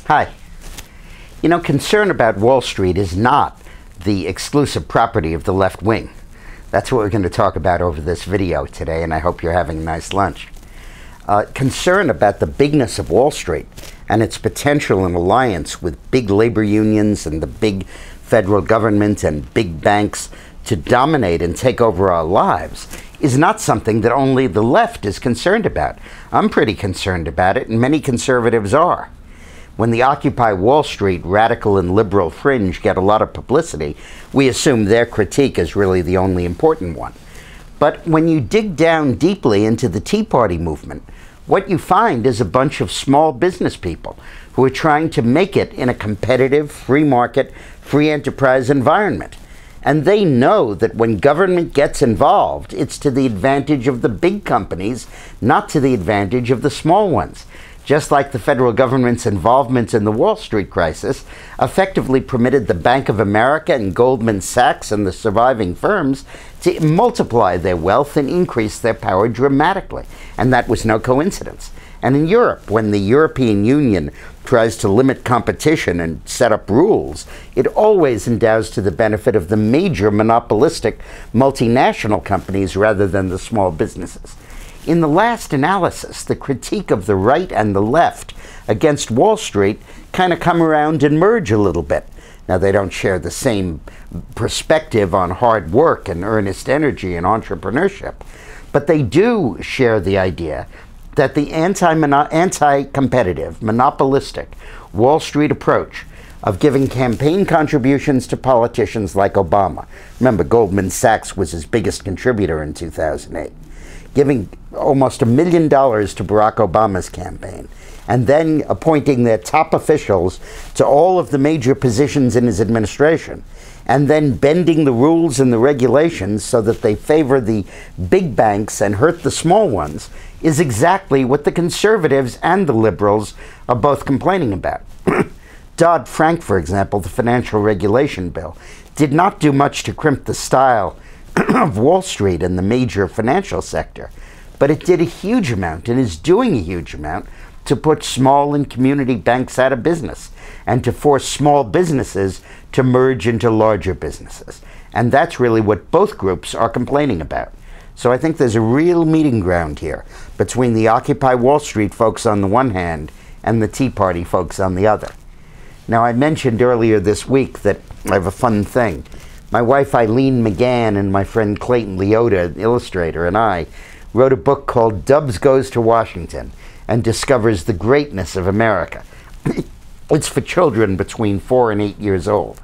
Hi. You know, concern about Wall Street is not the exclusive property of the left wing. That's what we're going to talk about over this video today, and I hope you're having a nice lunch. Concern about the bigness of Wall Street and its potential in alliance with big labor unions and the big federal government and big banks to dominate and take over our lives is not something that only the left is concerned about. I'm pretty concerned about it, and many conservatives are. When the Occupy Wall Street radical and liberal fringe get a lot of publicity, we assume their critique is really the only important one. But when you dig down deeply into the Tea Party movement, what you find is a bunch of small business people who are trying to make it in a competitive, free market, free enterprise environment. And they know that when government gets involved, it's to the advantage of the big companies, not to the advantage of the small ones. Just like the federal government's involvement in the Wall Street crisis effectively permitted the Bank of America and Goldman Sachs and the surviving firms to multiply their wealth and increase their power dramatically. And that was no coincidence. And in Europe, when the European Union tries to limit competition and set up rules, it always endows to the benefit of the major monopolistic multinational companies rather than the small businesses. In the last analysis, the critique of the right and the left against Wall Street kind of come around and merge a little bit. Now, they don't share the same perspective on hard work and earnest energy and entrepreneurship, but they do share the idea that the anti-competitive, monopolistic Wall Street approach of giving campaign contributions to politicians like Obama. Remember, Goldman Sachs was his biggest contributor in 2008. Giving almost $1 million to Barack Obama's campaign, and then appointing their top officials to all of the major positions in his administration, and then bending the rules and the regulations so that they favor the big banks and hurt the small ones, is exactly what the conservatives and the liberals are both complaining about. Dodd-Frank, for example, the financial regulation bill, did not do much to crimp the style of Wall Street and the major financial sector, but it did a huge amount and is doing a huge amount to put small and community banks out of business and to force small businesses to merge into larger businesses. And that's really what both groups are complaining about. So I think there's a real meeting ground here between the Occupy Wall Street folks on the one hand and the Tea Party folks on the other. Now, I mentioned earlier this week that I have a fun thing. My wife Eileen McGann and my friend Clayton Leota, an illustrator, and I wrote a book called Dubs Goes to Washington and Discovers the Greatness of America. It's for children between 4 and 8 years old.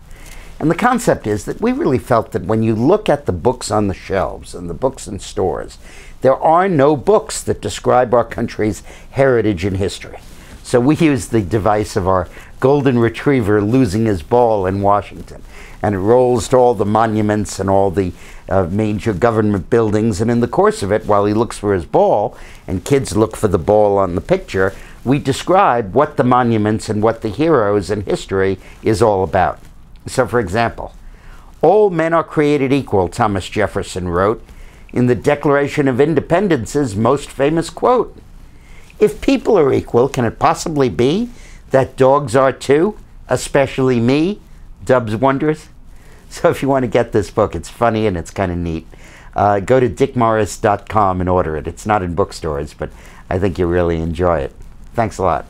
And the concept is that we really felt that when you look at the books on the shelves and the books in stores, there are no books that describe our country's heritage and history. So we used the device of our golden retriever losing his ball in Washington. And it rolls to all the monuments and all the major government buildings. And in the course of it, while he looks for his ball, and kids look for the ball on the picture, we describe what the monuments and what the heroes and history is all about. So, for example, all men are created equal, Thomas Jefferson wrote in the Declaration of Independence's most famous quote. If people are equal, can it possibly be that dogs are too, especially me? Dubs wonders. So if you want to get this book, it's funny and it's kind of neat. Go to dickmorris.com and order it. It's not in bookstores, but I think you'll really enjoy it. Thanks a lot.